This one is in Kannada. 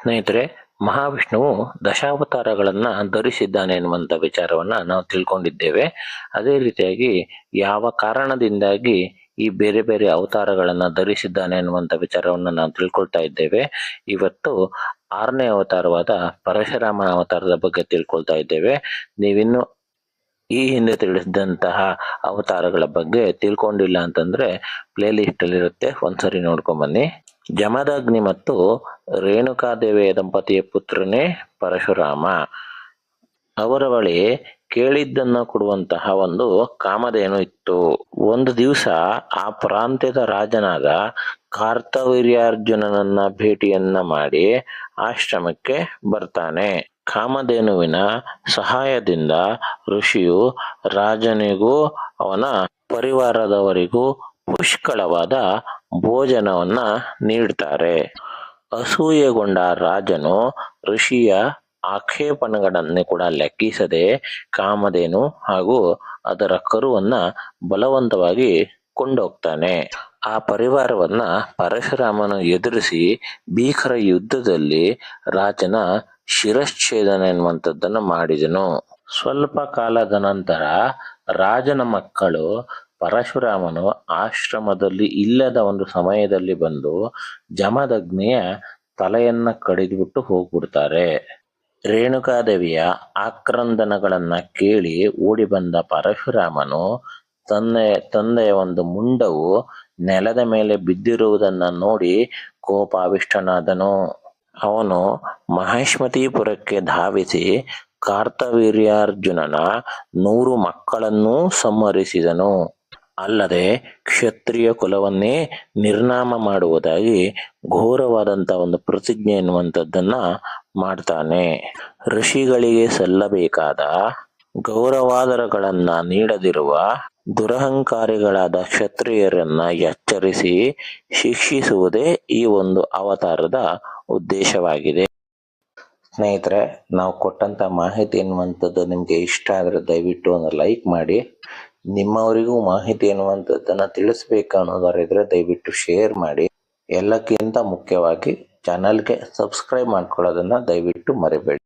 ಸ್ನೇಹಿತರೆ, ಮಹಾವಿಷ್ಣುವು ದಶಾವತಾರಗಳನ್ನ ಧರಿಸಿದ್ದಾನೆ ಎನ್ನುವಂತ ವಿಚಾರವನ್ನ ನಾವು ತಿಳ್ಕೊಂಡಿದ್ದೇವೆ. ಅದೇ ರೀತಿಯಾಗಿ ಯಾವ ಕಾರಣದಿಂದಾಗಿ ಈ ಬೇರೆ ಬೇರೆ ಅವತಾರಗಳನ್ನ ಧರಿಸಿದ್ದಾನೆ ಎನ್ನುವಂತ ವಿಚಾರವನ್ನ ನಾವು ತಿಳ್ಕೊಳ್ತಾ ಇದ್ದೇವೆ. ಇವತ್ತು 6ನೇ ಅವತಾರವಾದ ಪರಶುರಾಮನ ಅವತಾರದ ಬಗ್ಗೆ ತಿಳ್ಕೊಳ್ತಾ ಇದ್ದೇವೆ. ನೀವಿನ್ನು ಈ ಹಿಂದೆ ತಿಳಿಸಿದಂತಹ ಅವತಾರಗಳ ಬಗ್ಗೆ ತಿಳ್ಕೊಂಡಿಲ್ಲ ಅಂತಂದ್ರೆ ಪ್ಲೇ ಲಿಸ್ಟ್ ಅಲ್ಲಿ ಇರುತ್ತೆ, ಒಂದ್ಸರಿ ನೋಡ್ಕೊಂಡ್ ಬನ್ನಿ. ಜಮದಗ್ನಿ ಮತ್ತು ರೇಣುಕಾದೇವಿಯ ದಂಪತಿಯ ಪುತ್ರನೇ ಪರಶುರಾಮ. ಅವರ ಬಳಿ ಕೇಳಿದ್ದನ್ನು ಕೊಡುವಂತಹ ಒಂದು ಕಾಮಧೇನು ಇತ್ತು. ಒಂದು ದಿವಸ ಆ ಪ್ರಾಂತ್ಯದ ರಾಜನಾದ ಕಾರ್ತವೀರ್ಯಾರ್ಜುನನನ್ನ ಭೇಟಿಯನ್ನ ಮಾಡಿ ಆಶ್ರಮಕ್ಕೆ ಬರ್ತಾನೆ. ಕಾಮಧೇನುವಿನ ಸಹಾಯದಿಂದ ಋಷಿಯು ರಾಜನಿಗೂ ಅವನ ಪರಿವಾರದವರಿಗೂ ಪುಷ್ಕಳವಾದ ಭೋಜನವನ್ನ ನೀಡ್ತಾರೆ. ಅಸೂಯೆಗೊಂಡ ರಾಜನು ಋಷಿಯ ಆಕ್ಷೇಪಣೆಗಳನ್ನು ಕೂಡ ಲೆಕ್ಕಿಸದೆ ಕಾಮಧೇನು ಹಾಗೂ ಅದರ ಕರುವನ್ನ ಬಲವಂತವಾಗಿ ಕೊಂಡೋಗ್ತಾನೆ. ಆ ಪರಿವಾರವನ್ನ ಪರಶುರಾಮನು ಎದುರಿಸಿ ಭೀಕರ ಯುದ್ಧದಲ್ಲಿ ರಾಜನ ಶಿರಚ್ಛೇದನ ಎನ್ನುವಂಥದ್ದನ್ನು ಮಾಡಿದನು. ಸ್ವಲ್ಪ ಕಾಲದ ನಂತರ ರಾಜನ ಮಕ್ಕಳು ಪರಶುರಾಮನು ಆಶ್ರಮದಲ್ಲಿ ಇಲ್ಲದ ಒಂದು ಸಮಯದಲ್ಲಿ ಬಂದು ಜಮದಗ್ನಿಯ ತಲೆಯನ್ನ ಕಡಿದುಬಿಟ್ಟು ಹೋಗ್ಬಿಡ್ತಾರೆ. ರೇಣುಕಾದೇವಿಯ ಆಕ್ರಂದನಗಳನ್ನ ಕೇಳಿ ಓಡಿ ಬಂದ ಪರಶುರಾಮನು ತಂದೆಯ ಒಂದು ಮುಂಡವು ನೆಲದ ಮೇಲೆ ಬಿದ್ದಿರುವುದನ್ನ ನೋಡಿ ಕೋಪಾವಿಷ್ಟನಾದನು. ಅವನು ಮಹೇಶ್ಮತಿಪುರಕ್ಕೆ ಧಾವಿಸಿ ಕಾರ್ತವೀರ್ಯಾರ್ಜುನನ 100 ಮಕ್ಕಳನ್ನೂ ಸಂಹರಿಸಿದನು. ಅಲ್ಲದೆ ಕ್ಷತ್ರಿಯ ಕುಲವನ್ನೇ ನಿರ್ನಾಮ ಮಾಡುವುದಾಗಿ ಘೋರವಾದಂತ ಒಂದು ಪ್ರತಿಜ್ಞೆ ಎನ್ನುವಂಥದ್ದನ್ನ ಮಾಡ್ತಾನೆ. ಋಷಿಗಳಿಗೆ ಸಲ್ಲಬೇಕಾದ ಗೌರವಾದರಗಳನ್ನ ನೀಡದಿರುವ ದುರಹಂಕಾರಿಗಳಾದ ಕ್ಷತ್ರಿಯರನ್ನ ಎಚ್ಚರಿಸಿ ಶಿಕ್ಷಿಸುವುದೇ ಈ ಒಂದು ಅವತಾರದ ಉದ್ದೇಶವಾಗಿದೆ. ಸ್ನೇಹಿತರೆ, ನಾವು ಕೊಟ್ಟಂತ ಮಾಹಿತಿ ಎನ್ನುವಂಥದ್ದು ನಿಮ್ಗೆ ಇಷ್ಟ ಆದ್ರೆ ದಯವಿಟ್ಟು ಒಂದು ಲೈಕ್ ಮಾಡಿ. ನಿಮ್ಮವರಿಗೂ ಮಾಹಿತಿ ಎನ್ನುವಂಥದ್ದನ್ನ ತಿಳಿಸ್ಬೇಕು ಅನ್ನೋದಾರಿದ್ರೆ ದಯವಿಟ್ಟು ಶೇರ್ ಮಾಡಿ. ಎಲ್ಲಕ್ಕಿಂತ ಮುಖ್ಯವಾಗಿ ಚಾನಲ್ಗೆ ಸಬ್ಸ್ಕ್ರೈಬ್ ಮಾಡ್ಕೊಳ್ಳೋದನ್ನ ದಯವಿಟ್ಟು ಮರಿಬೇಡಿ.